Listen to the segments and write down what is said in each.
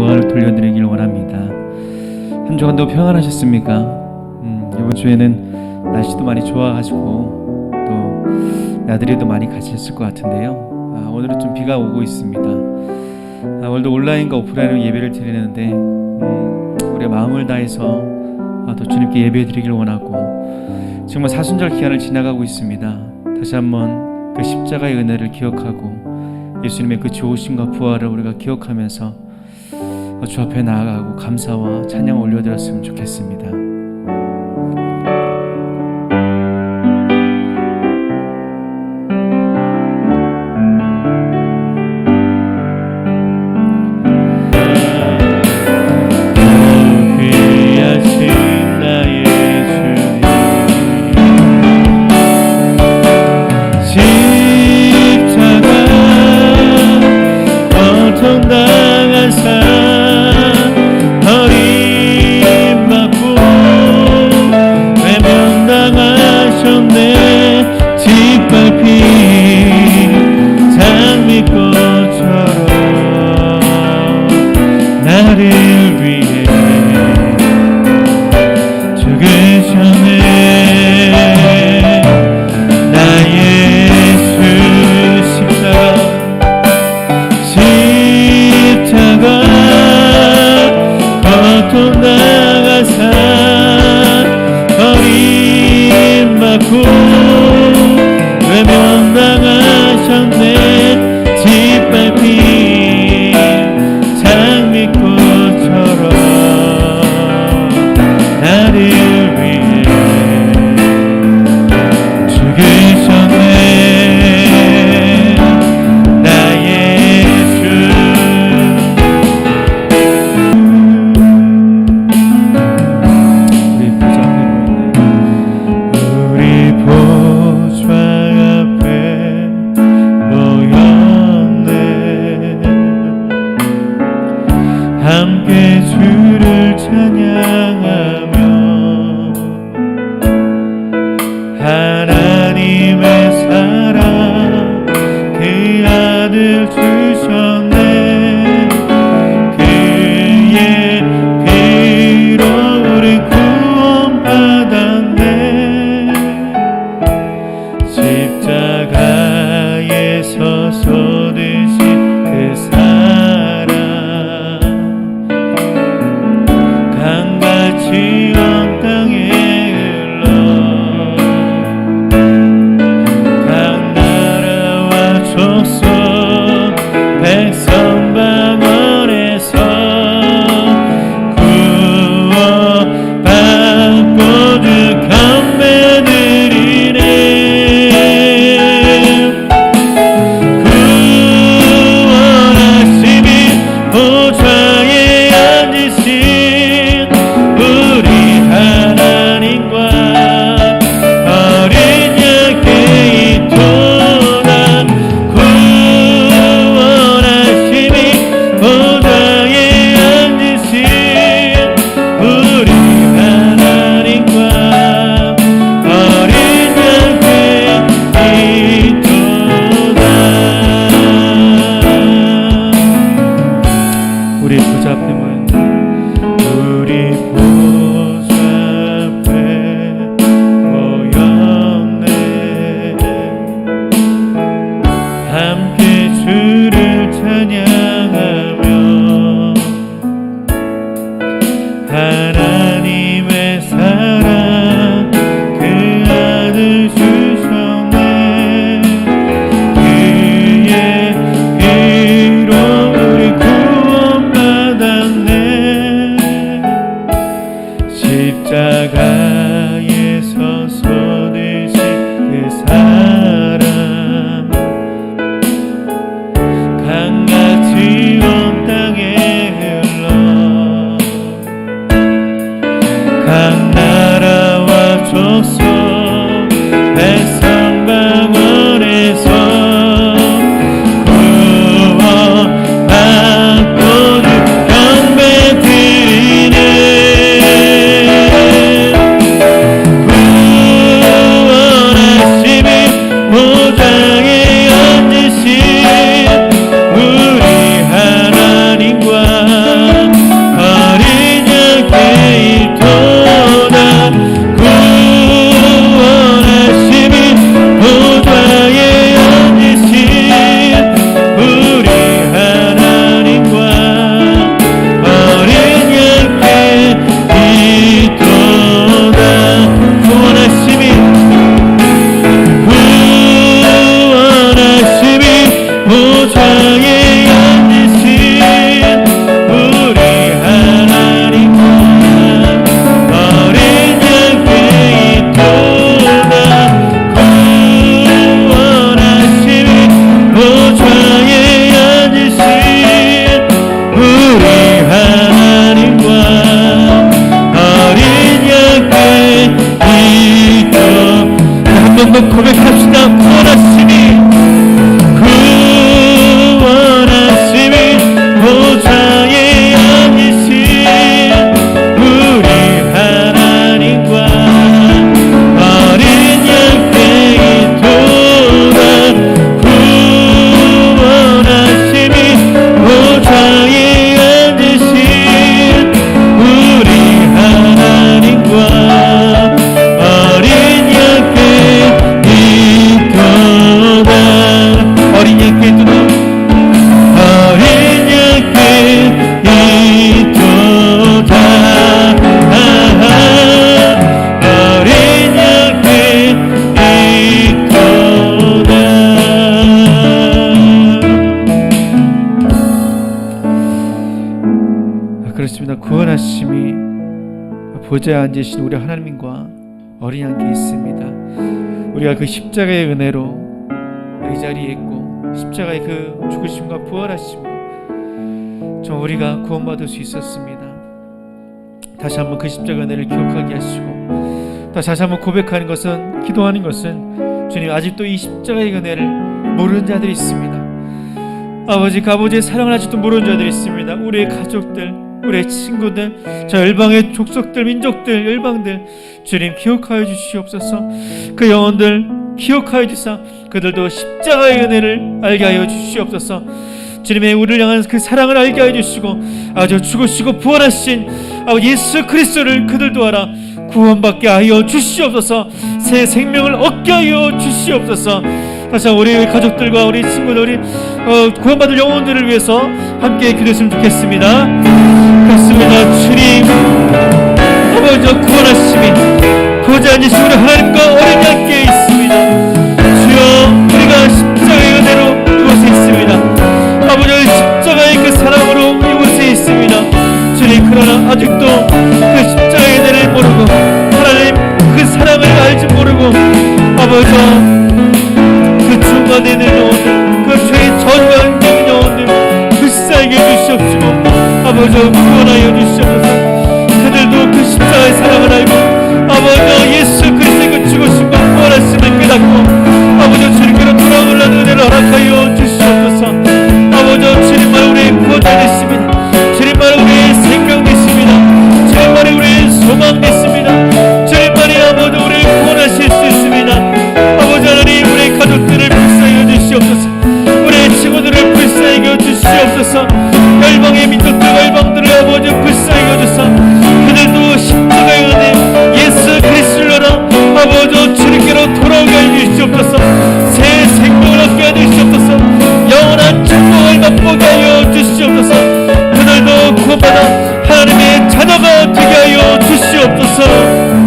영광을 돌려드리길 원합니다. 한 주간도 평안하셨습니까? 이번 주에는 날씨도 많이 좋아가지고 또 나들이도 많이 가셨을 것 같은데요. 오늘은 좀 비가 오고 있습니다. 오늘도 온라인과 오프라인으로 예배를 드리는데 우리의 마음을 다해서 또 주님께 예배 드리길 원하고, 정말 사순절 기한을 지나가고 있습니다. 다시 한번 그 십자가의 은혜를 기억하고 예수님의 그 좋으심과 부활을 우리가 기억하면서 주 앞에 나아가고 감사와 찬양을 올려드렸으면 좋겠습니다. 받았네. 그렇습니다. 구원하심이 보좌에 앉으신 우리 하나님과 어린 양께 있습니다. 우리가 그 십자가의 은혜로 이 자리에 있고 십자가의 그 죽으심과 부활하심으로 좀 우리가 구원받을 수 있었습니다. 다시 한번 그 십자가 은혜를 기억하게 하시고, 다시 한번 고백하는 것은, 기도하는 것은, 주님, 아직도 이 십자가의 은혜를 모르는 자들이 있습니다. 아버지, 그 아버지의 사랑을 아직도 모르는 자들이 있습니다. 우리의 가족들, 우리의 친구들, 저 열방의 족속들, 민족들, 열방들, 주님 기억하여 주시옵소서. 그 영혼들 기억하여 주사 그들도 십자가의 은혜를 알게 하여 주시옵소서. 주님의 우리를 향한 그 사랑을 알게 하여 주시고, 아주 죽으시고 부활하신 예수 그리스도를 그들도 알아 구원받게 하여 주시옵소서. 새 생명을 얻게 하여 주시옵소서. 다시 한번 우리 가족들과 우리 친구들이 구원받을 영혼들을 위해서 함께 기도했으면 좋겠습니다. 그렇습니다. 주님, 아버지, 구원하심이 보좌에 앉으신 우리 하나님과 어린 양께 있습니다. 주여, 우리가 십자가의 은혜로 이곳에 있습니다. 아버지, 십자가의 그 사랑으로 이곳에 있습니다. 주님, 그러나 아직도 그 십자가의 은혜를 모르고 하나님 그 사랑을 알지 모르고 아버지 그 중간에 있는 영혼들, 그 죄의 저주가 있는 영혼들 불쌍하게 해주시옵시고 아버지 구원하여 주시옵소서. 그들도 그 십자가의 사랑을 알고 아버지 예수 그리스도의 그 죽으심과 부활하심을 깨닫고 아버지 주님께로 돌아오는 은혜를 허락하여 주시옵소서. 아버지 주님만 우리의 구원자 되십니다. 주님만 우리의 생명 되십니다. 주님만이 우리의 소망 되십니다. 주님만이 아버지 우리를 구원하실 수 있습니다. 아버지 하나님, 우리의 가족들을 불쌍히 주시옵소서. 우리의 친구들을 불쌍히 주시옵소서. 열방의 민족들과 열방들을 아버지 불쌍히 주소서. 그들도 십자가의 은혜 예수 그리스도로 아버지 주님께로 돌아오게 해주시옵소서. 새 생명을 얻게 해주시옵소서. 영원한 축복을 맛보게 하여 주시옵소서. 그들도 구원받아 하나님의 자녀가 되게 하여 주시옵소서.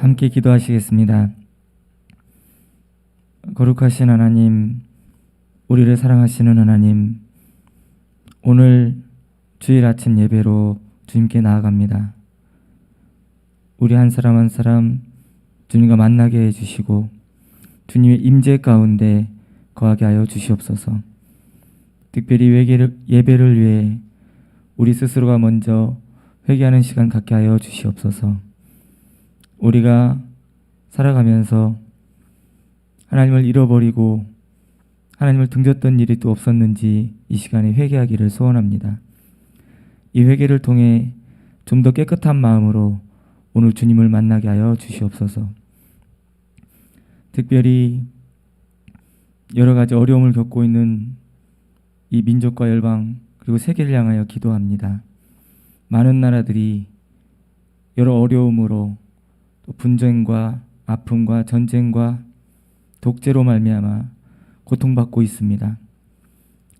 함께 기도하시겠습니다. 거룩하신 하나님, 우리를 사랑하시는 하나님, 오늘 주일 아침 예배로 주님께 나아갑니다. 우리 한 사람 한 사람 주님과 만나게 해주시고 주님의 임재 가운데 거하게 하여 주시옵소서. 특별히 예배를 위해 우리 스스로가 먼저 회개하는 시간 갖게 하여 주시옵소서. 우리가 살아가면서 하나님을 잃어버리고 하나님을 등졌던 일이 또 없었는지 이 시간에 회개하기를 소원합니다. 이 회개를 통해 좀 더 깨끗한 마음으로 오늘 주님을 만나게 하여 주시옵소서. 특별히 여러 가지 어려움을 겪고 있는 이 민족과 열방 그리고 세계를 향하여 기도합니다. 많은 나라들이 여러 어려움으로 또 분쟁과 아픔과 전쟁과 독재로 말미암아 고통받고 있습니다.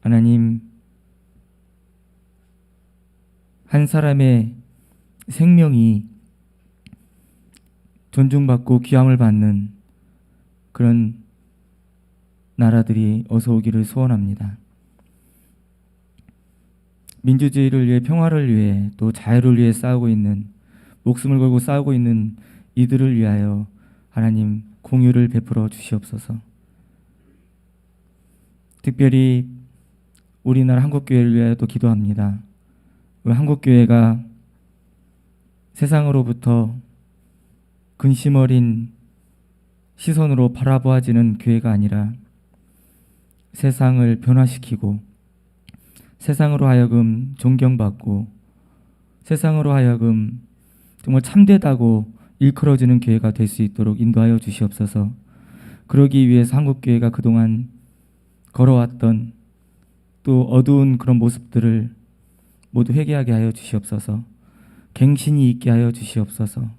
하나님, 한 사람의 생명이 존중받고 귀함을 받는 그런 나라들이 어서 오기를 소원합니다. 민주주의를 위해, 평화를 위해, 또 자유를 위해 싸우고 있는, 목숨을 걸고 싸우고 있는 이들을 위하여 하나님 공유를 베풀어 주시옵소서. 특별히 우리나라 한국교회를 위하여 또 기도합니다. 우리 한국교회가 세상으로부터 근심 어린 시선으로 바라보아지는 교회가 아니라 세상을 변화시키고 세상으로 하여금 존경받고 세상으로 하여금 정말 참되다고 일컬어지는 교회가 될 수 있도록 인도하여 주시옵소서. 그러기 위해서 한국교회가 그동안 걸어왔던 또 어두운 그런 모습들을 모두 회개하게 하여 주시옵소서. 갱신이 있게 하여 주시옵소서.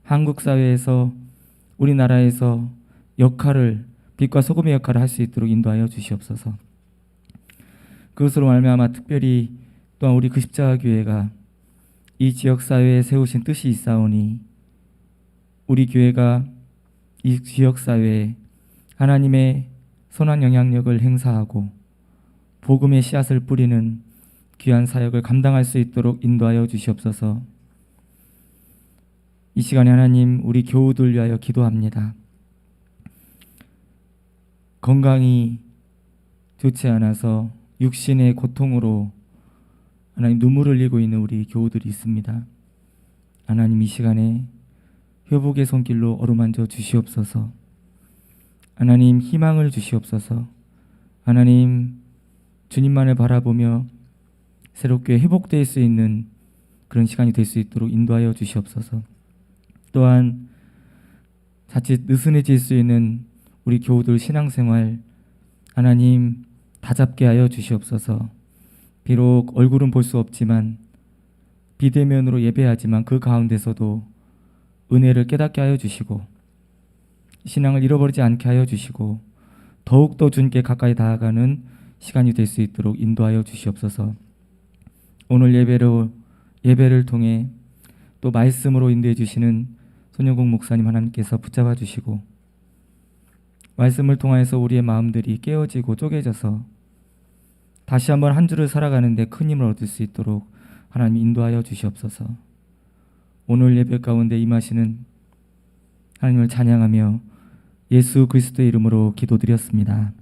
한국 사회에서 우리나라에서 역할을 빛과 소금의 역할을 할 수 있도록 인도하여 주시옵소서. 그것으로 말미암아 특별히 또한 우리 그 십자가 교회가 이 지역 사회에 세우신 뜻이 있사오니 우리 교회가 이 지역 사회에 하나님의 선한 영향력을 행사하고 복음의 씨앗을 뿌리는 귀한 사역을 감당할 수 있도록 인도하여 주시옵소서. 이 시간에 하나님 우리 교우들 위하여 기도합니다. 건강이 좋지 않아서 육신의 고통으로 하나님 눈물을 흘리고 있는 우리 교우들이 있습니다. 하나님 이 시간에 회복의 손길로 어루만져 주시옵소서. 하나님 희망을 주시옵소서. 하나님 주님만을 바라보며 새롭게 회복될 수 있는 그런 시간이 될 수 있도록 인도하여 주시옵소서. 또한 자칫 느슨해질 수 있는 우리 교우들 신앙생활 하나님 다잡게 하여 주시옵소서. 비록 얼굴은 볼 수 없지만 비대면으로 예배하지만 그 가운데서도 은혜를 깨닫게 하여 주시고 신앙을 잃어버리지 않게 하여 주시고 더욱더 주님께 가까이 다가가는 시간이 될 수 있도록 인도하여 주시옵소서. 오늘 예배를 통해 또 말씀으로 인도해 주시는 손영국 목사님 하나님께서 붙잡아 주시고 말씀을 통하여서 우리의 마음들이 깨어지고 쪼개져서 다시 한번 한 주를 살아가는데 큰 힘을 얻을 수 있도록 하나님 인도하여 주시옵소서. 오늘 예배 가운데 임하시는 하나님을 찬양하며 예수 그리스도의 이름으로 기도드렸습니다.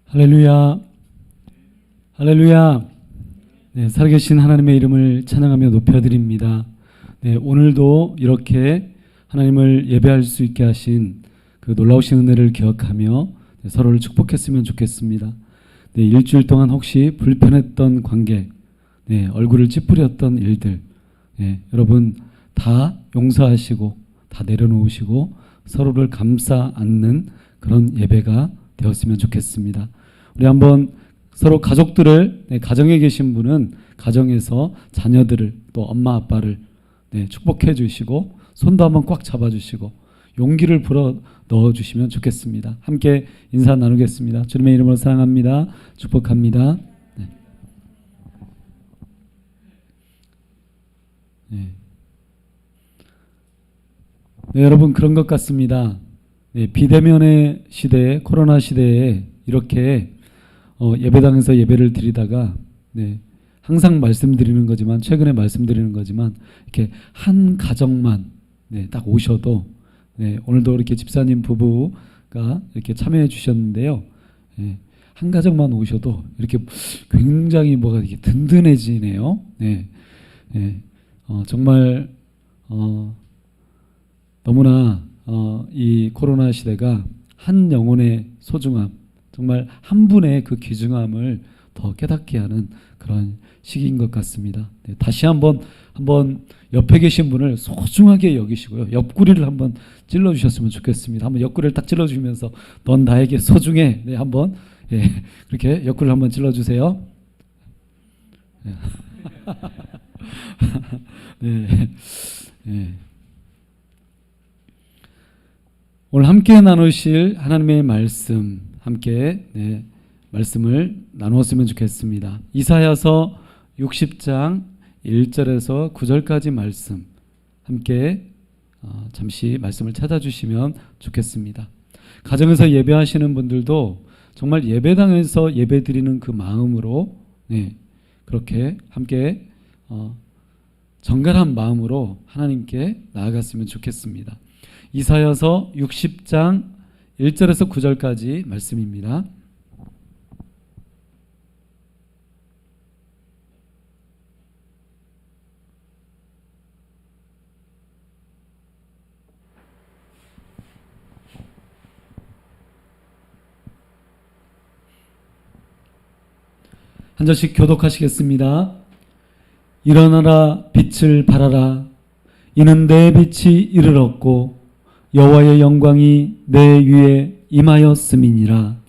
할렐루야, 할렐루야. 네, 살아계신 하나님의 이름을 찬양하며 높여드립니다. 네, 오늘도 이렇게 하나님을 예배할 수 있게 하신 그 놀라우신 은혜를 기억하며 서로를 축복했으면 좋겠습니다. 네, 일주일 동안 혹시 불편했던 관계, 얼굴을 찌푸렸던 일들, 여러분 다 용서하시고 다 내려놓으시고 서로를 감싸 안는 그런 예배가 되었으면 좋겠습니다. 우리 한번 서로 가족들을 가정에 계신 분은 가정에서 자녀들을 또 엄마 아빠를 축복해 주시고 손도 한번 꽉 잡아 주시고 용기를 불어 넣어 주시면 좋겠습니다. 함께 인사 나누겠습니다. 주님의 이름으로 사랑합니다. 축복합니다. 여러분 그런 것 같습니다. 비대면의 시대에 코로나 시대에 이렇게 예배당에서 예배를 드리다가 항상 말씀드리는 거지만 최근에 말씀드리는 거지만 이렇게 한 가정만 딱 오셔도 오늘도 이렇게 집사님 부부가 이렇게 참여해 주셨는데요. 한 가정만 오셔도 이렇게 굉장히 뭐가 이렇게 든든해지네요. 정말 너무나 이 코로나 시대가 한 영혼의 소중함 정말 한 분의 그 귀중함을 더 깨닫게 하는 그런 시기인 것 같습니다. 다시 한번 옆에 계신 분을 소중하게 여기시고요. 옆구리를 한번 찔러주셨으면 좋겠습니다. 한번 옆구리를 딱 찔러주면서 넌 나에게 소중해. 한번 그렇게 옆구리를 한번 찔러주세요. 오늘 함께 나누실 하나님의 말씀 함께 말씀을 나누었으면 좋겠습니다. 이사야서 60장 1절에서 9절까지 말씀 함께 잠시 말씀을 찾아주시면 좋겠습니다. 가정에서 예배하시는 분들도 정말 예배당에서 예배드리는 그 마음으로 그렇게 함께 정갈한 마음으로 하나님께 나아갔으면 좋겠습니다. 이사야서 60장 1절에서 9절까지 말씀입니다. 한 절씩 교독하시겠습니다. 일어나라 빛을 발하라. 이는 내 빛이 이르렀고 여호와의 영광이 내 위에 임하였음이니라.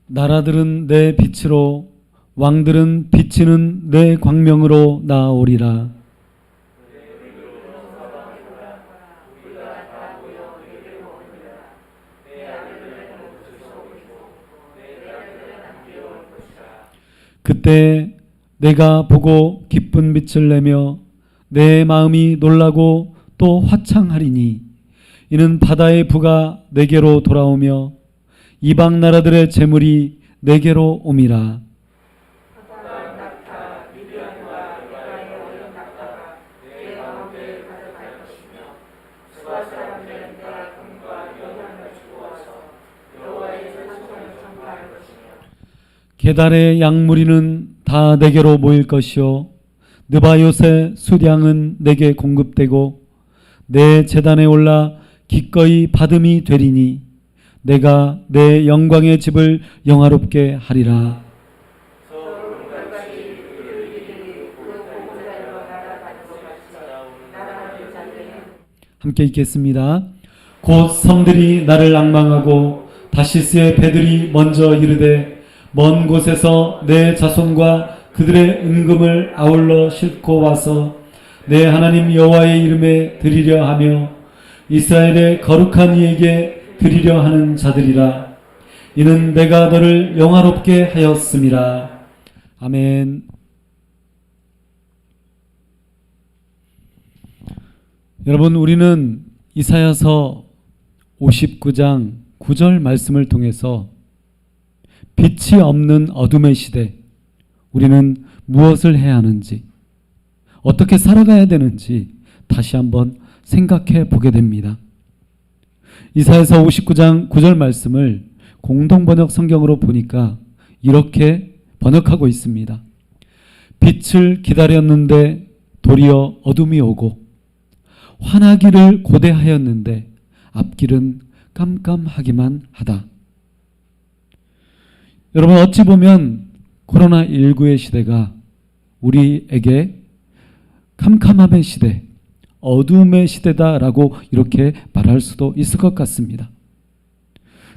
나라들은 내 빛으로 왕들은 비치는 내 광명으로 나아오리라. 그때 내가 보고 기쁜 빛을 내며 내 마음이 놀라고 또 화창하리니 이는 바다의 부가 내게로 돌아오며 이방 나라들의 재물이 내게로 옴이라. 게달의 양무리는 다 내게로 모일 것이요 느바요의 수량은 내게 공급되고 내 제단에 올라 기꺼이 받음이 되리니 내가 내 영광의 집을 영화롭게 하리라. 함께 읽겠습니다. 곧 성들이 나를 앙망하고 다시스의 배들이 먼저 이르되 먼 곳에서 내 자손과 그들의 은금을 아울러 싣고 와서 내 하나님 여호와의 이름에 드리려 하며 이스라엘의 거룩한 이에게 드리려 하는 자들이라. 이는 내가 너를 영화롭게 하였음이라. 아멘. 여러분, 우리는 이사야서 59장 9절 말씀을 통해서 빛이 없는 어둠의 시대, 우리는 무엇을 해야 하는지, 어떻게 살아가야 되는지 다시 한번 생각해 보게 됩니다. 이사야서 59장 9절 말씀을 공동번역 성경으로 보니까 이렇게 번역하고 있습니다. 빛을 기다렸는데 도리어 어둠이 오고 환하기를 고대하였는데 앞길은 깜깜하기만 하다. 여러분, 어찌 보면 코로나19의 시대가 우리에게 캄캄함의 시대, 어둠의 시대다라고 이렇게 말할 수도 있을 것 같습니다.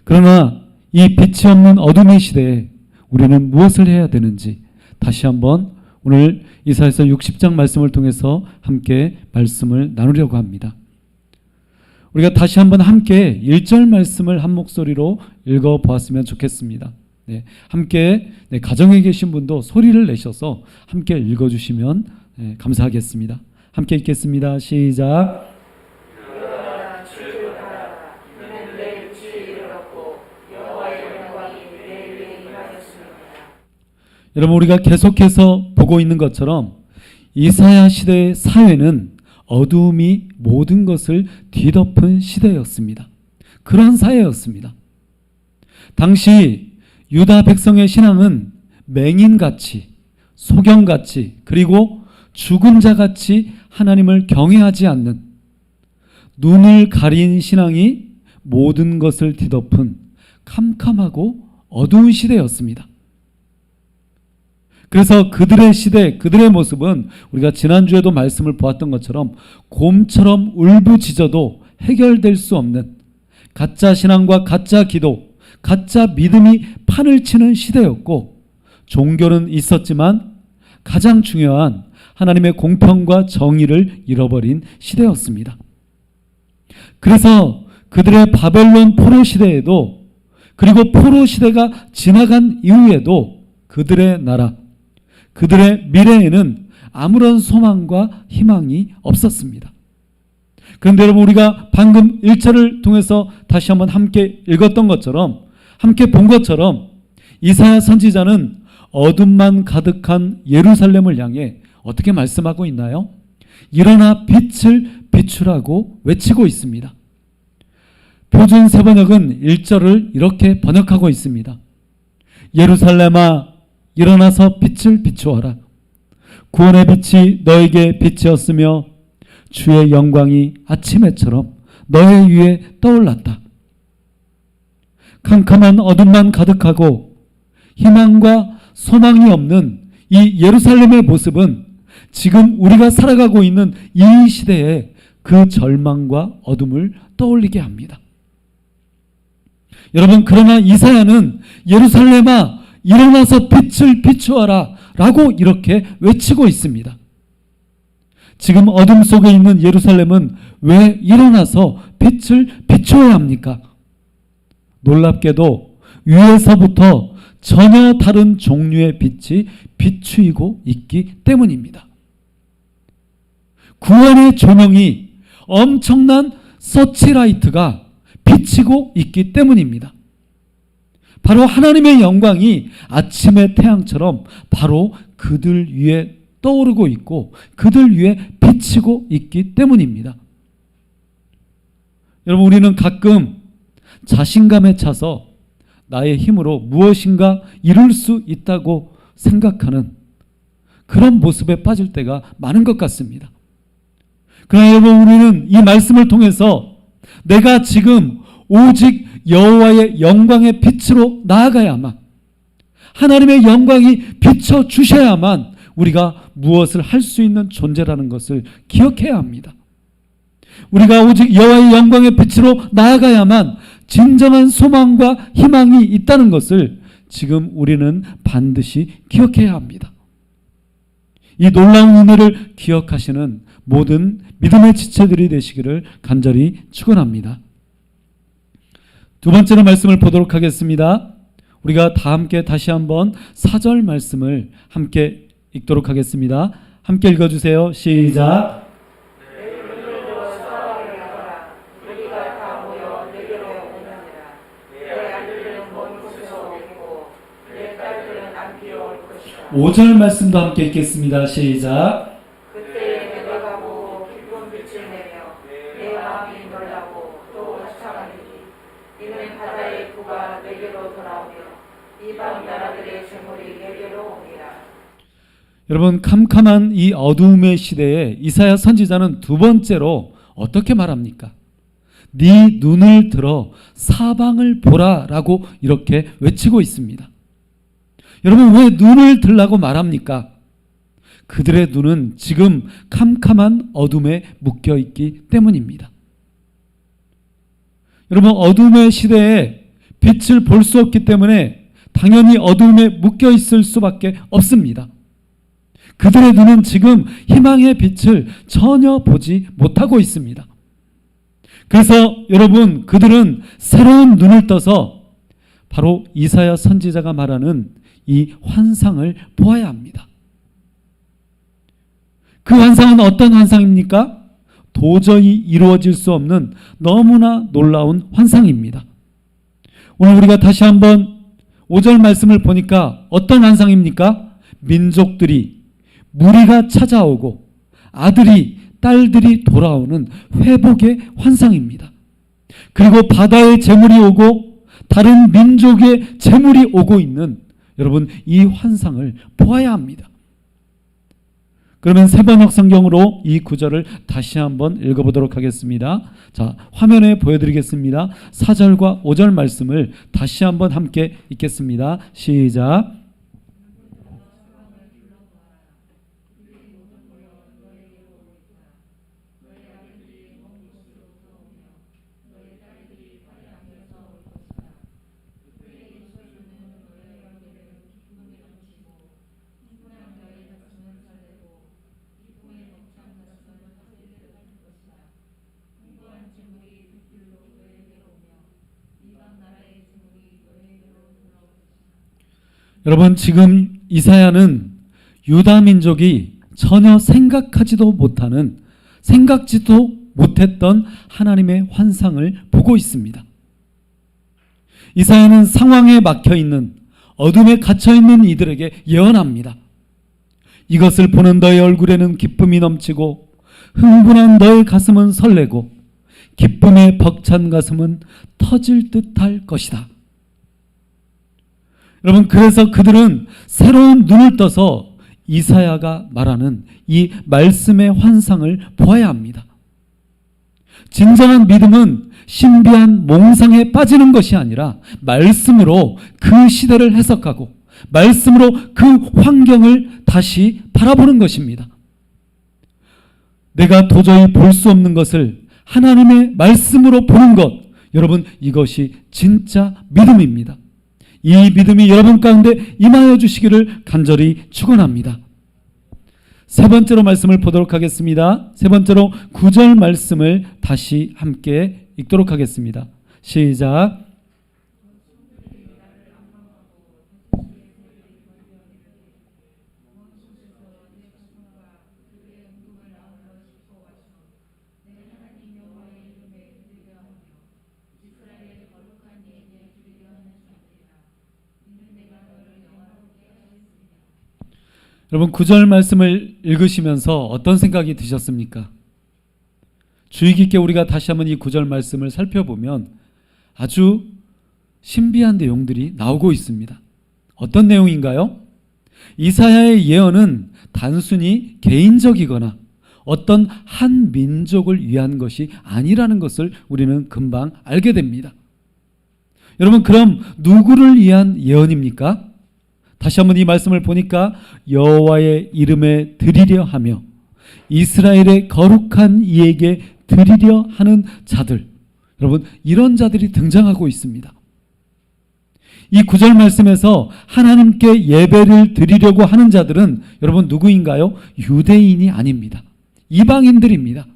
그러나 이 빛이 없는 어둠의 시대에 우리는 무엇을 해야 되는지 다시 한번 오늘 이사야서 60장 말씀을 통해서 함께 말씀을 나누려고 합니다. 우리가 다시 한번 함께 1절 말씀을 한 목소리로 읽어보았으면 좋겠습니다. 네, 함께 가정에 계신 분도 소리를 내셔서 함께 읽어주시면 감사하겠습니다. 함께 읽겠습니다. 시작. 여러분, 우리가 계속해서 보고 있는 것처럼 이사야 시대의 사회는 어두움이 모든 것을 뒤덮은 시대였습니다. 그러한 사회였습니다. 당시 유다 백성의 신앙은 맹인같이, 소경같이, 그리고 죽은 자같이 하나님을 경외하지 않는, 눈을 가린 신앙이 모든 것을 뒤덮은 캄캄하고 어두운 시대였습니다. 그래서 그들의 시대, 그들의 모습은 우리가 지난주에도 말씀을 보았던 것처럼 곰처럼 울부짖어도 해결될 수 없는 가짜 신앙과 가짜 기도, 가짜 믿음이 판을 치는 시대였고, 종교는 있었지만 가장 중요한 하나님의 공평과 정의를 잃어버린 시대였습니다. 그래서 그들의 바벨론 포로 시대에도, 그리고 포로 시대가 지나간 이후에도 그들의 나라, 그들의 미래에는 아무런 소망과 희망이 없었습니다. 그런데 여러분, 우리가 방금 1절을 통해서 다시 한번 함께 읽었던 것처럼, 함께 본 것처럼 이사야 선지자는 어둠만 가득한 예루살렘을 향해 어떻게 말씀하고 있나요? 일어나 빛을 비추라고 외치고 있습니다. 표준 세번역은 1절을 이렇게 번역하고 있습니다. 예루살렘아, 일어나서 빛을 비추어라. 구원의 빛이 너에게 빛이었으며 주의 영광이 아침 해처럼 너의 위에 떠올랐다. 캄캄한 어둠만 가득하고 희망과 소망이 없는 이 예루살렘의 모습은 지금 우리가 살아가고 있는 이 시대에 그 절망과 어둠을 떠올리게 합니다. 여러분, 그러나 이사야는 예루살렘아 일어나서 빛을 비추어라 라고 이렇게 외치고 있습니다. 지금 어둠 속에 있는 예루살렘은 왜 일어나서 빛을 비추어야 합니까? 놀랍게도 위에서부터 전혀 다른 종류의 빛이 비추이고 있기 때문입니다. 구원의 조명이 엄청난 서치라이트가 비치고 있기 때문입니다. 바로 하나님의 영광이 아침의 태양처럼 바로 그들 위에 떠오르고 있고 그들 위에 비치고 있기 때문입니다. 여러분, 우리는 가끔 자신감에 차서 나의 힘으로 무엇인가 이룰 수 있다고 생각하는 그런 모습에 빠질 때가 많은 것 같습니다. 그러나 여러분, 우리는 이 말씀을 통해서 내가 지금 오직 여호와의 영광의 빛으로 나아가야만, 하나님의 영광이 비춰주셔야만 우리가 무엇을 할 수 있는 존재라는 것을 기억해야 합니다. 우리가 오직 여호와의 영광의 빛으로 나아가야만 진정한 소망과 희망이 있다는 것을 지금 우리는 반드시 기억해야 합니다. 이 놀라운 은혜를 기억하시는 모든 믿음의 지체들이 되시기를 간절히 축원합니다. 두 번째로 말씀을 보도록 하겠습니다. 우리가 다 함께 다시 한번 4절 말씀을 함께 읽도록 하겠습니다. 함께 읽어주세요. 시작. 오절 말씀도 함께 읽겠습니다. 시작. 그때 내가 보고 기쁜 빛을 내며 내 마음이 놀라고 또 찬양하리니 이는 바다의 구가 내게로 돌아오며 이방 나라들의 재물이 내게로 옵니다. 여러분, 캄캄한 이 어두움의 시대에 이사야 선지자는 두 번째로 어떻게 말합니까? 네 눈을 들어 사방을 보라라고 이렇게 외치고 있습니다. 여러분, 왜 눈을 들라고 말합니까? 그들의 눈은 지금 캄캄한 어둠에 묶여 있기 때문입니다. 여러분, 어둠의 시대에 빛을 볼 수 없기 때문에 당연히 어둠에 묶여 있을 수밖에 없습니다. 그들의 눈은 지금 희망의 빛을 전혀 보지 못하고 있습니다. 그래서 여러분, 그들은 새로운 눈을 떠서 바로 이사야 선지자가 말하는 이 환상을 보아야 합니다. 그 환상은 어떤 환상입니까? 도저히 이루어질 수 없는 너무나 놀라운 환상입니다. 오늘 우리가 다시 한번 5절 말씀을 보니까 어떤 환상입니까? 민족들이, 무리가 찾아오고 아들이, 딸들이 돌아오는 회복의 환상입니다. 그리고 바다의 재물이 오고 다른 민족의 재물이 오고 있는, 여러분, 이 환상을 보아야 합니다. 그러면 세번역 성경으로 이 구절을 다시 한번 읽어보도록 하겠습니다. 자, 화면에 보여드리겠습니다. 4절과 5절 말씀을 다시 한번 함께 읽겠습니다. 시작. 여러분, 지금 이사야는 유다 민족이 전혀 생각하지도 못하는, 생각지도 못했던 하나님의 환상을 보고 있습니다. 이사야는 상황에 막혀있는, 어둠에 갇혀있는 이들에게 예언합니다. 이것을 보는 너의 얼굴에는 기쁨이 넘치고 흥분한 너의 가슴은 설레고 기쁨에 벅찬 가슴은 터질 듯할 것이다. 여러분, 그래서 그들은 새로운 눈을 떠서 이사야가 말하는 이 말씀의 환상을 보아야 합니다. 진정한 믿음은 신비한 몽상에 빠지는 것이 아니라 말씀으로 그 시대를 해석하고 말씀으로 그 환경을 다시 바라보는 것입니다. 내가 도저히 볼 수 없는 것을 하나님의 말씀으로 보는 것, 여러분, 이것이 진짜 믿음입니다. 이 믿음이 여러분 가운데 임하여 주시기를 간절히 축원합니다. 세 번째로 말씀을 보도록 하겠습니다. 세 번째로 9절 말씀을 다시 함께 읽도록 하겠습니다. 시작. 여러분, 9절 말씀을 읽으시면서 어떤 생각이 드셨습니까? 주의 깊게 우리가 다시 한번 이 9절 말씀을 살펴보면 아주 신비한 내용들이 나오고 있습니다. 어떤 내용인가요? 이사야의 예언은 단순히 개인적이거나 어떤 한 민족을 위한 것이 아니라는 것을 우리는 금방 알게 됩니다. 여러분, 그럼 누구를 위한 예언입니까? 다시 한번 이 말씀을 보니까 여호와의 이름에 드리려 하며 이스라엘의 거룩한 이에게 드리려 하는 자들, 여러분, 이런 자들이 등장하고 있습니다. 이 9절 말씀에서 하나님께 예배를 드리려고 하는 자들은 여러분 누구인가요? 유대인이 아닙니다. 이방인들입니다.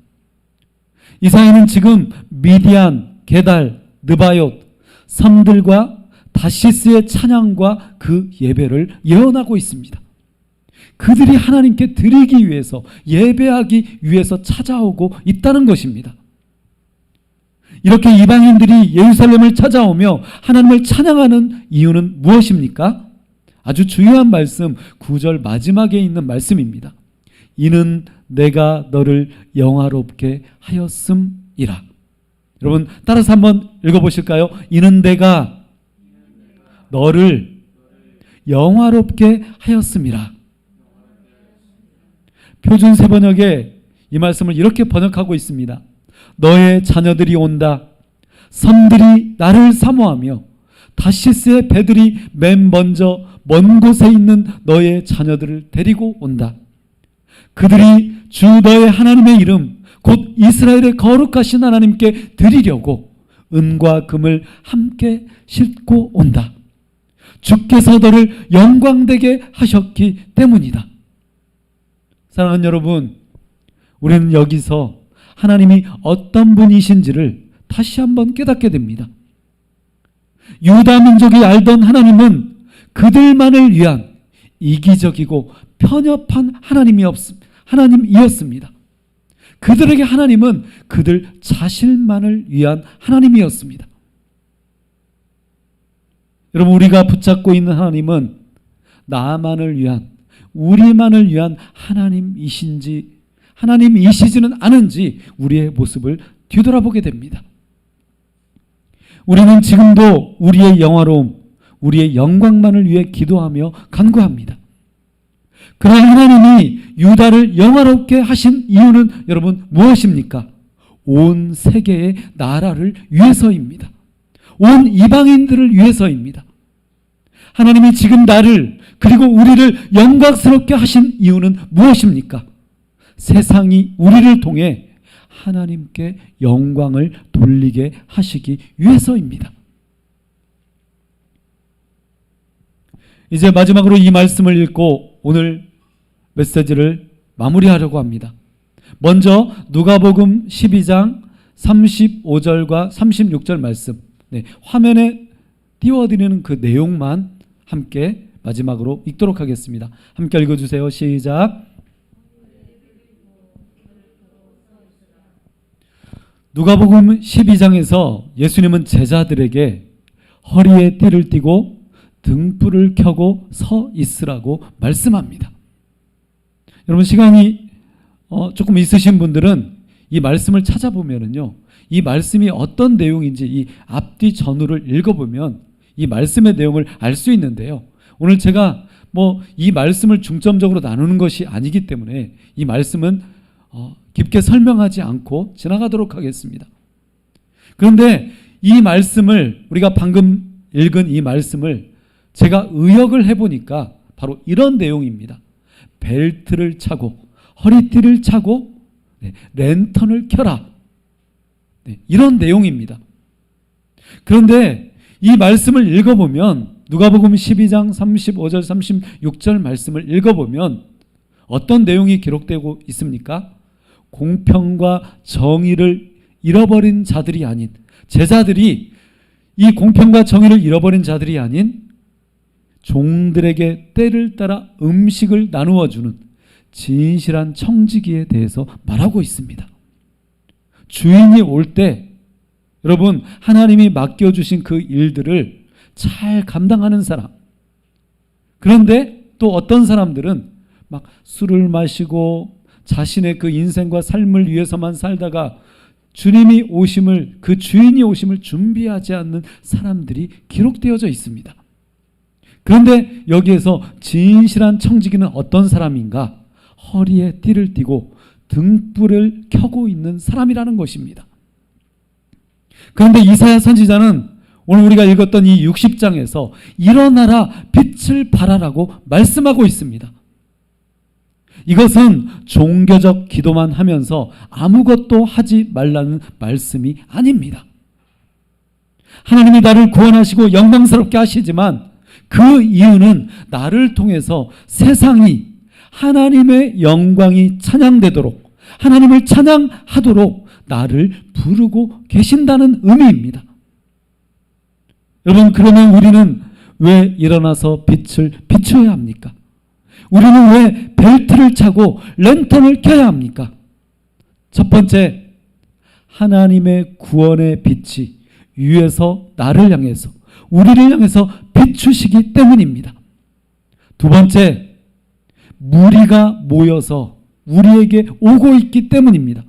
이사야는 지금 미디안, 게달, 느바옅 섬들과 다시스의 찬양과 그 예배를 예언하고 있습니다. 그들이 하나님께 드리기 위해서, 예배하기 위해서 찾아오고 있다는 것입니다. 이렇게 이방인들이 예루살렘을 찾아오며 하나님을 찬양하는 이유는 무엇입니까? 아주 중요한 말씀, 9절 마지막에 있는 말씀입니다. 이는 내가 너를 영화롭게 하였음이라. 여러분, 따라서 한번 읽어보실까요? 이는 내가 너를 영화롭게 하였음이라. 표준 세번역에 이 말씀을 이렇게 번역하고 있습니다. 너의 자녀들이 온다. 섬들이 나를 사모하며 다시스의 배들이 맨 먼저 먼 곳에 있는 너의 자녀들을 데리고 온다. 그들이 주 너의 하나님의 이름 곧 이스라엘의 거룩하신 하나님께 드리려고 은과 금을 함께 싣고 온다. 주께서 너를 영광되게 하셨기 때문이다. 사랑하는 여러분, 우리는 여기서 하나님이 어떤 분이신지를 다시 한번 깨닫게 됩니다. 유다 민족이 알던 하나님은 그들만을 위한 이기적이고 편협한 하나님이었습니다. 그들에게 하나님은 그들 자신만을 위한 하나님이었습니다. 여러분, 우리가 붙잡고 있는 하나님은 나만을 위한, 우리만을 위한 하나님이시지는 않은지 우리의 모습을 뒤돌아보게 됩니다. 우리는 지금도 우리의 영화로움, 우리의 영광만을 위해 기도하며 간구합니다. 그러나 하나님이 유다를 영화롭게 하신 이유는 여러분 무엇입니까? 온 세계의 나라를 위해서입니다. 온 이방인들을 위해서입니다. 하나님이 지금 나를 그리고 우리를 영광스럽게 하신 이유는 무엇입니까? 세상이 우리를 통해 하나님께 영광을 돌리게 하시기 위해서입니다. 이제 마지막으로 이 말씀을 읽고 오늘 메시지를 마무리하려고 합니다. 먼저 누가복음 12장 35절과 36절 말씀, 화면에 띄워드리는 그 내용만 함께 마지막으로 읽도록 하겠습니다. 함께 읽어주세요. 시작. 누가복음 12장에서 예수님은 제자들에게 허리에 띠를 띠고 등불을 켜고 서 있으라고 말씀합니다. 여러분, 시간이 조금 있으신 분들은 이 말씀을 찾아보면은요, 이 말씀이 어떤 내용인지 이 앞뒤 전후를 읽어보면 이 말씀의 내용을 알 수 있는데요, 오늘 제가 뭐 이 말씀을 중점적으로 나누는 것이 아니기 때문에 이 말씀은 깊게 설명하지 않고 지나가도록 하겠습니다. 그런데 이 말씀을, 우리가 방금 읽은 이 말씀을 제가 의역을 해보니까 바로 이런 내용입니다. 벨트를 차고 허리띠를 차고 랜턴을 켜라. 이런 내용입니다. 그런데 이 말씀을 읽어보면, 누가복음 12장 35절 36절 말씀을 읽어보면 어떤 내용이 기록되고 있습니까? 공평과 정의를 잃어버린 자들이 아닌, 제자들이 이 공평과 정의를 잃어버린 자들이 아닌 종들에게 때를 따라 음식을 나누어 주는 진실한 청지기에 대해서 말하고 있습니다. 주인이 올 때 여러분, 하나님이 맡겨주신 그 일들을 잘 감당하는 사람, 그런데 또 어떤 사람들은 막 술을 마시고 자신의 그 인생과 삶을 위해서만 살다가 주님이 오심을, 그 주인이 오심을 준비하지 않는 사람들이 기록되어져 있습니다. 그런데 여기에서 진실한 청지기는 어떤 사람인가? 허리에 띠를 띠고 등불을 켜고 있는 사람이라는 것입니다. 그런데 이사야 선지자는 오늘 우리가 읽었던 이 60장에서 일어나라 빛을 발하라고 말씀하고 있습니다. 이것은 종교적 기도만 하면서 아무것도 하지 말라는 말씀이 아닙니다. 하나님이 나를 구원하시고 영광스럽게 하시지만 그 이유는 나를 통해서 세상이 하나님의 영광이 찬양되도록, 하나님을 찬양하도록 나를 부르고 계신다는 의미입니다. 여러분, 그러면 우리는 왜 일어나서 빛을 비춰야 합니까? 우리는 왜 벨트를 차고 랜턴을 켜야 합니까? 첫 번째, 하나님의 구원의 빛이 위에서 나를 향해서, 우리를 향해서 비추시기 때문입니다. 두 번째, 무리가 모여서 우리에게 오고 있기 때문입니다.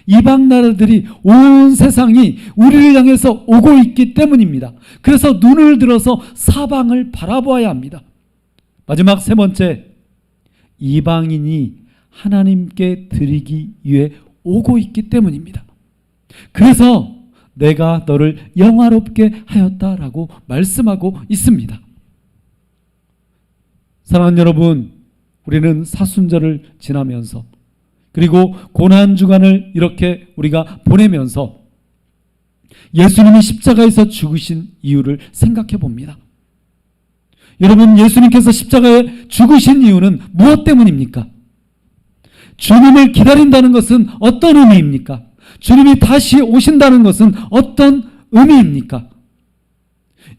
이방 나라들이, 온 세상이 우리를 향해서 오고 있기 때문입니다. 그래서 눈을 들어서 사방을 바라보아야 합니다. 마지막 세 번째, 이방인이 하나님께 드리기 위해 오고 있기 때문입니다. 그래서 내가 너를 영화롭게 하였다라고 말씀하고 있습니다. 사랑하는 여러분, 우리는 사순절을 지나면서, 그리고 고난주간을 이렇게 우리가 보내면서 예수님이 십자가에서 죽으신 이유를 생각해 봅니다. 여러분, 예수님께서 십자가에 죽으신 이유는 무엇 때문입니까? 주님을 기다린다는 것은 어떤 의미입니까? 주님이 다시 오신다는 것은 어떤 의미입니까?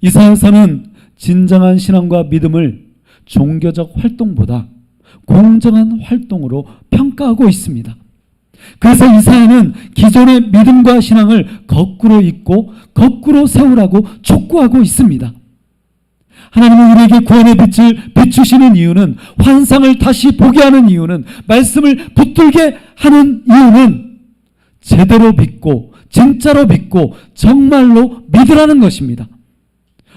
이사야서는 진정한 신앙과 믿음을 종교적 활동보다 공정한 활동으로 평가하고 있습니다. 그래서 이사야는 기존의 믿음과 신앙을 거꾸로 잇고 거꾸로 세우라고 촉구하고 있습니다. 하나님은 우리에게 구원의 빛을 비추시는 이유는, 환상을 다시 보게 하는 이유는, 말씀을 붙들게 하는 이유는 제대로 믿고 진짜로 믿고 정말로 믿으라는 것입니다.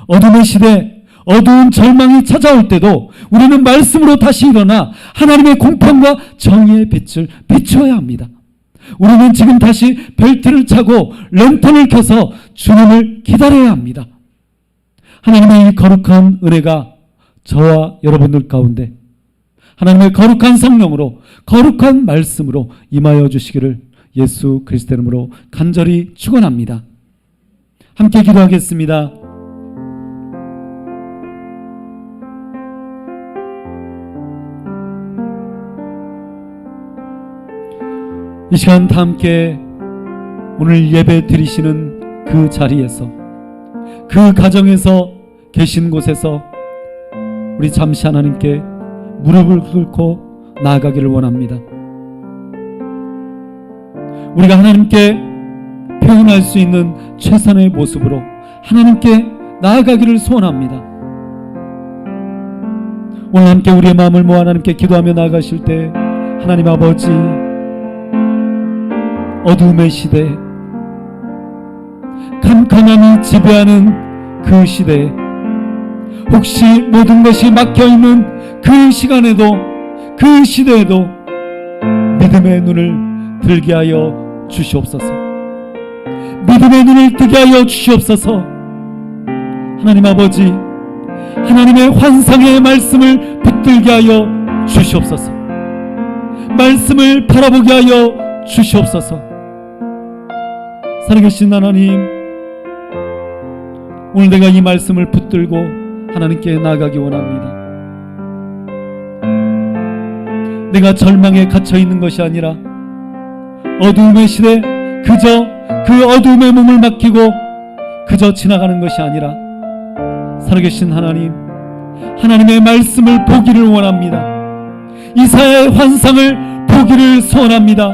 어둠의 시대, 어두운 절망이 찾아올 때도 우리는 말씀으로 다시 일어나 하나님의 공평과 정의의 빛을 비추어야 합니다. 우리는 지금 다시 벨트를 차고 랜턴을 켜서 주님을 기다려야 합니다. 하나님의 이 거룩한 은혜가 저와 여러분들 가운데 하나님의 거룩한 성령으로, 거룩한 말씀으로 임하여 주시기를 예수 그리스도 이름으로 간절히 축원합니다. 함께 기도하겠습니다. 이 시간 다 함께 오늘 예배 드리시는 그 자리에서, 그 가정에서, 계신 곳에서 우리 잠시 하나님께 무릎을 꿇고 나아가기를 원합니다. 우리가 하나님께 표현할 수 있는 최선의 모습으로 하나님께 나아가기를 소원합니다. 오늘 함께 우리의 마음을 모아 하나님께 기도하며 나아가실 때, 하나님 아버지, 어둠의 시대, 캄캄함이 지배하는 그 시대에 혹시 모든 것이 막혀있는 그 시간에도, 그 시대에도 믿음의 눈을 들게 하여 주시옵소서. 믿음의 눈을 뜨게 하여 주시옵소서. 하나님 아버지, 하나님의 환상의 말씀을 붙들게 하여 주시옵소서. 말씀을 바라보게 하여 주시옵소서. 살아계신 하나님, 오늘 내가 이 말씀을 붙들고 하나님께 나아가기 원합니다. 내가 절망에 갇혀 있는 것이 아니라 어두움의 시대, 그저 그 어두움의 몸을 맡기고 그저 지나가는 것이 아니라 살아계신 하나님, 하나님의 말씀을 보기를 원합니다. 이사야의 환상을 보기를 소원합니다.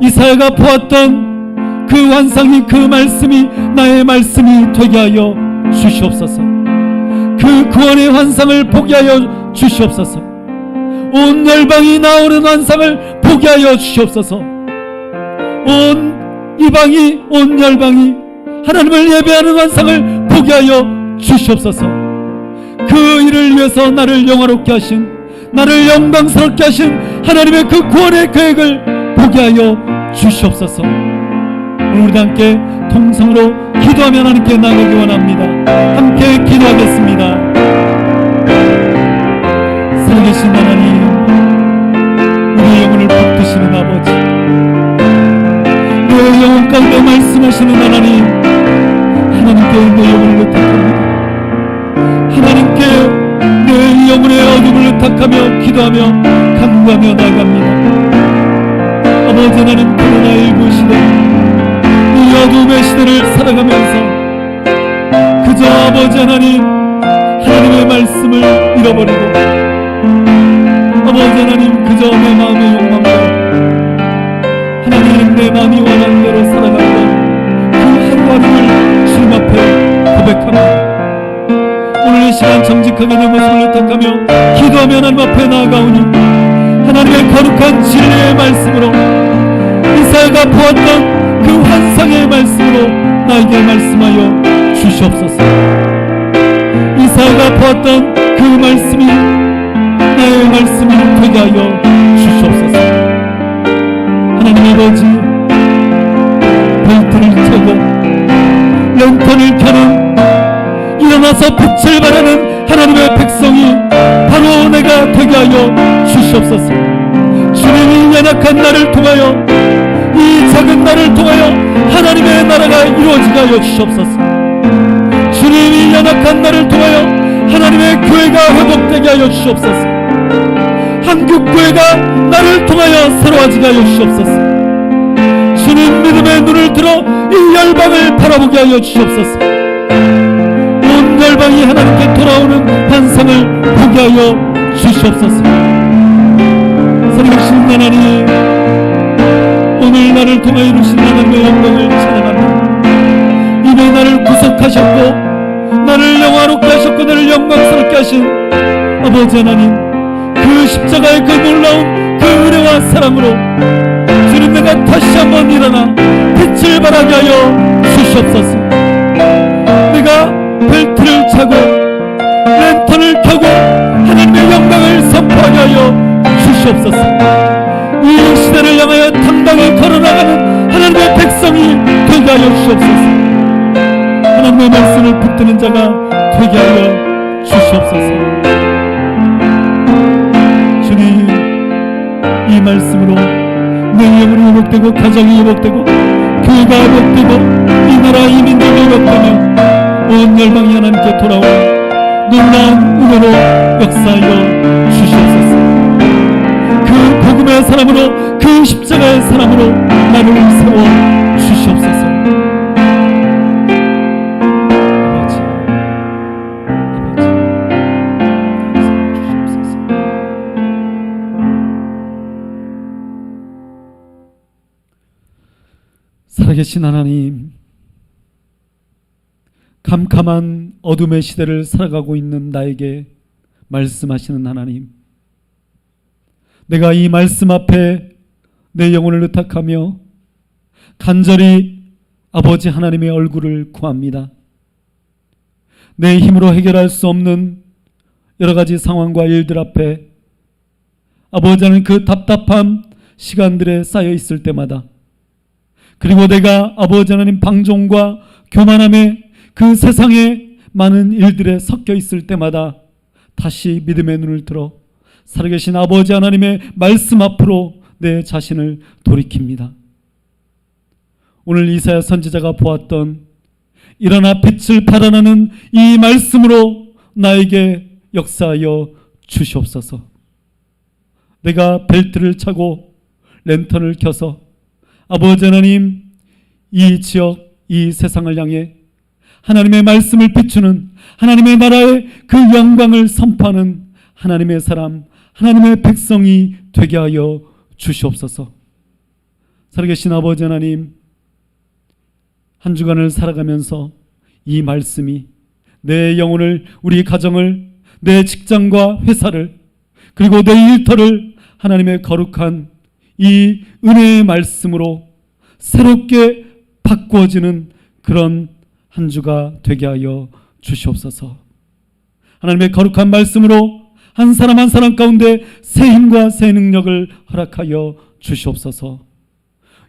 이사야가 보았던 그 환상이, 그 말씀이 나의 말씀이 되게 하여 주시옵소서. 그 구원의 환상을 보게 하여 주시옵소서. 온 열방이 나오는 환상을 보게 하여 주시옵소서. 온 이방이, 온 열방이 하나님을 예배하는 환상을 보게 하여 주시옵소서. 그 일을 위해서 나를 영화롭게 하신, 나를 영광스럽게 하신 하나님의 그 구원의 계획을 보게 하여 주시옵소서. 오늘 우리 함께 통성으로 기도하며 하나님께 나가기 원합니다. 함께 기도하겠습니다. 살아계신 하나님, 우리의 영혼을 붙드시는 아버지, 내 영혼 가운데 말씀하시는 하나님, 하나님께 내 영혼을 의탁합니다. 하나님께 내 영혼의 어둠을 의탁하며 기도하며 간구하며 나아갑니다. 아버지, 하나님, 코로나19 시대, 이 어둠의 시대를 살아가면서 그저 아버지 하나님, 하나님의 말씀을 잃어버리고 아버지 하나님, 그저 내 마음의 욕망대로, 하나님 내 마음이 원하는 대로 살아가는 그 하루하루를 주님 앞에 고백합니다. 오늘 이 시간 정직하게 내 모습을 의탁하며 기도하며 하나님 앞에 나아가오니 하나님의 거룩한 진리의 말씀으로, 이사야가 보았던 그 환상의 말씀으로 나에게 말씀하여 주시옵소서. 이사야가 보았던 그 말씀이 나의 말씀이 되게 하여 주시옵소서. 하나님 아버지, 벨트를 차고 랜턴을 켜는, 일어나서 빛을 발하는 하나님의 백성이 바로 내가 되게 하여 주시옵소서. 주님이 연약한 나를 통하여, 이 작은 나를 통하여 하나님의 나라가 이루어지게 하여 주시옵소서. 주님이 연약한 나를 통하여 하나님의 교회가 회복되게 하여 주시옵소서. 한국교회가 나를 통하여 새로워지게 하여 주시옵소서. 주님 믿음의 눈을 들어 이 열방을 바라보게 하여 주시옵소서. 온 열방이 하나님께 돌아오는 환상을 보게 하여 주시옵소서. 살아계신 하나님, 오늘 나를 통하여 이루신 하나님의 영광을 찬양합니다. 이내 나를 구속하셨고 나를 영화롭게 하셨고 나를 영광스럽게 하신 아버지 하나님, 그 십자가의 그 놀라운 그 은혜와 사랑으로 주님, 내가 다시 한번 일어나 빛을 발하게 하여 주시옵소서. 내가 벨트를 차고 랜턴을 켜고 하나님의 영광을 선포하게 하여 주시옵소서. 이 시대를 향하여 당당히 걸어나가는 하나님의 백성이 되게 하여 주시옵소서. 하나님의 말씀을 붙드는 자가 되게 하여 주시옵소서. 주님, 이 말씀으로 내 영혼이 회복되고 가정이 회복되고 교회가 회복되고 이 나라 이민들이 회복되며 온 열방이 하나님께 돌아오는 놀라운 은혜로 역사하여 주시옵소서. 그 복음의 사람으로, 그 십자가의 사람으로 나를 세워 주시옵소서. 아버지, 주시옵소서. 살아계신 하나님, 캄캄한 어둠의 시대를 살아가고 있는 나에게 말씀하시는 하나님, 내가 이 말씀 앞에 내 영혼을 의탁하며 간절히 아버지 하나님의 얼굴을 구합니다. 내 힘으로 해결할 수 없는 여러 가지 상황과 일들 앞에 아버지 하나님 그 답답한 시간들에 쌓여 있을 때마다, 그리고 내가 아버지 하나님 방종과 교만함에 그 세상에 많은 일들에 섞여 있을 때마다 다시 믿음의 눈을 들어 살아계신 아버지 하나님의 말씀 앞으로 내 자신을 돌이킵니다. 오늘 이사야 선지자가 보았던 일어나 빛을 발하는 이 말씀으로 나에게 역사하여 주시옵소서. 내가 벨트를 차고 랜턴을 켜서 아버지 하나님 이 지역, 이 세상을 향해 하나님의 말씀을 비추는, 하나님의 나라의 그 영광을 선포하는 하나님의 사람, 하나님의 백성이 되게 하여 주시옵소서. 살아계신 아버지 하나님, 한 주간을 살아가면서 이 말씀이 내 영혼을, 우리 가정을, 내 직장과 회사를, 그리고 내 일터를 하나님의 거룩한 이 은혜의 말씀으로 새롭게 바꾸어지는 그런 한 주가 되게 하여 주시옵소서. 하나님의 거룩한 말씀으로 한 사람 한 사람 가운데 새 힘과 새 능력을 허락하여 주시옵소서.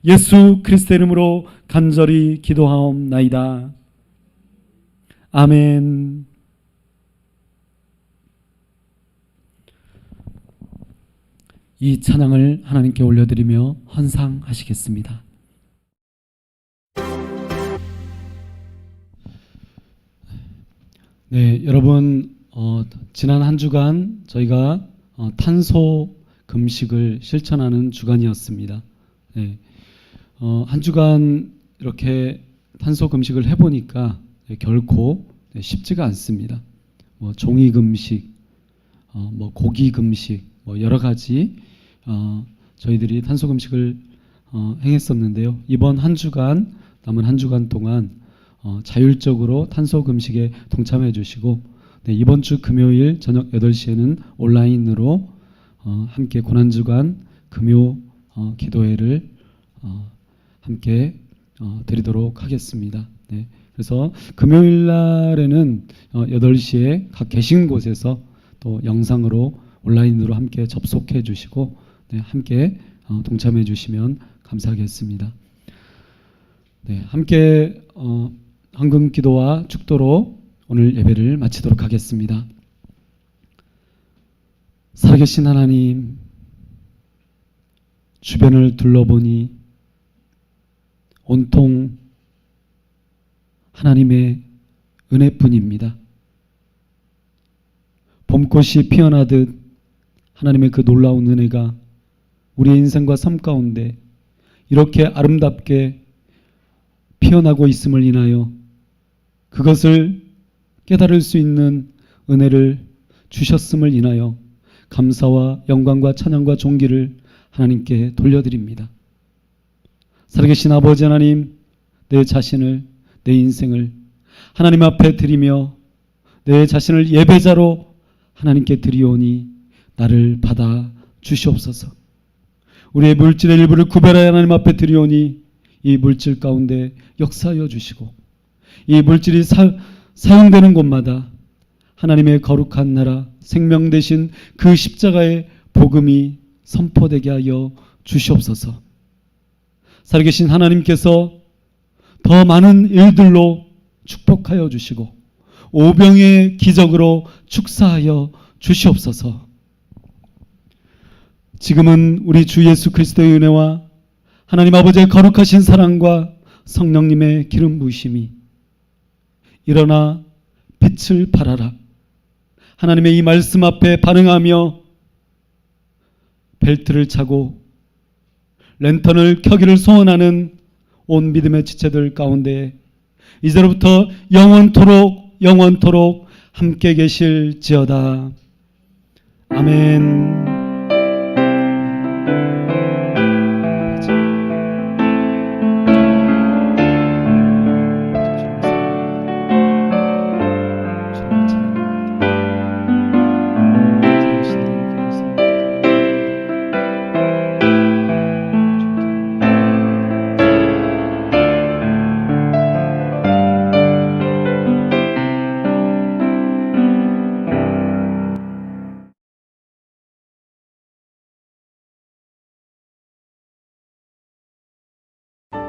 예수 그리스도의 이름으로 간절히 기도하옵나이다. 아멘. 이 찬양을 하나님께 올려드리며 헌상하시겠습니다. 네, 여러분, 지난 한 주간 저희가 탄소 금식을 실천하는 주간이었습니다. 네, 한 주간 이렇게 탄소 금식을 해보니까 결코 쉽지가 않습니다. 종이 금식, 고기 금식, 여러 가지 저희들이 탄소 금식을 행했었는데요. 이번 한 주간, 남은 한 주간 동안 자율적으로 탄소 금식에 동참해 주시고, 네, 이번 주 금요일 저녁 8시에는 온라인으로 함께 고난주간 금요 기도회를 함께 드리도록 하겠습니다. 네, 그래서 금요일 날에는 8시에 각 계신 곳에서 또 영상으로 온라인으로 함께 접속해 주시고, 네, 함께 동참해 주시면 감사하겠습니다. 네, 함께 헌금 기도와 축도로 오늘 예배를 마치도록 하겠습니다. 살아계신 하나님, 주변을 둘러보니 온통 하나님의 은혜뿐입니다. 봄꽃이 피어나듯 하나님의 그 놀라운 은혜가 우리의 인생과 삶 가운데 이렇게 아름답게 피어나고 있음을 인하여 그것을 깨달을 수 있는 은혜를 주셨음을 인하여 감사와 영광과 찬양과 존귀를 하나님께 돌려드립니다. 살아계신 아버지 하나님, 내 자신을, 내 인생을 하나님 앞에 드리며 내 자신을 예배자로 하나님께 드리오니 나를 받아 주시옵소서. 우리의 물질의 일부를 구별하여 하나님 앞에 드리오니 이 물질 가운데 역사하여 주시고, 이 물질이 사용되는 곳마다 하나님의 거룩한 나라, 생명 되신 그 십자가의 복음이 선포되게 하여 주시옵소서. 살아계신 하나님께서 더 많은 일들로 축복하여 주시고 오병의 기적으로 축사하여 주시옵소서. 지금은 우리 주 예수 그리스도의 은혜와 하나님 아버지의 거룩하신 사랑과 성령님의 기름 부으심이 일어나 빛을 발하라, 하나님의 이 말씀 앞에 반응하며 벨트를 차고 랜턴을 켜기를 소원하는 온 믿음의 지체들 가운데 이제로부터 영원토록 함께 계실지어다. 아멘.